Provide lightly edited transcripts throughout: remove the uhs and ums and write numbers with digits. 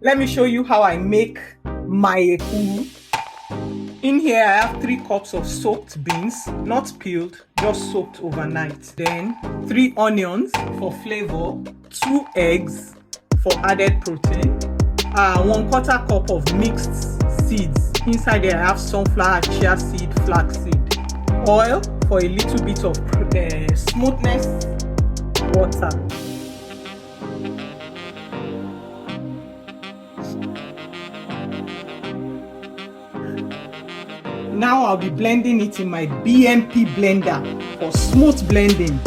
Let me show you how I make my ekuru. In here I have 3 cups of soaked beans, not peeled, just soaked overnight. Then 3 onions for flavor, 2 eggs for added protein, 1/4 cup of mixed seeds. Inside there I have sunflower, chia seed, flax seed, oil for a little bit of smoothness, water. Now I'll be blending it in my BMP blender for smooth blending.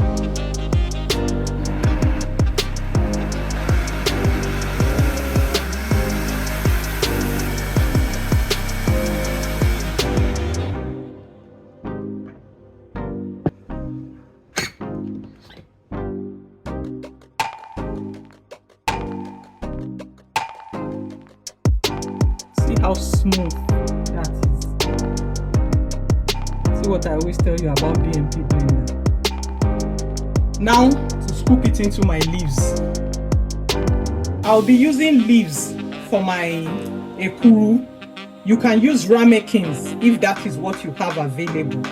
See how smooth that is. See what I always tell you about BMP Blender. Now to scoop it into my leaves. I'll be using leaves for my ekuru. You can use ramekins if that is what you have available.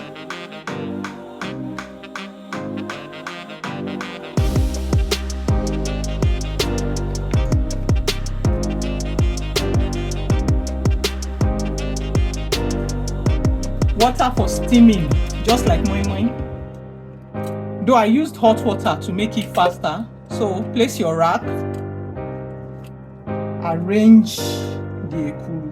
Water for steaming, just like moi moi. Though I used hot water to make it faster, so place your rack, arrange the ekuru.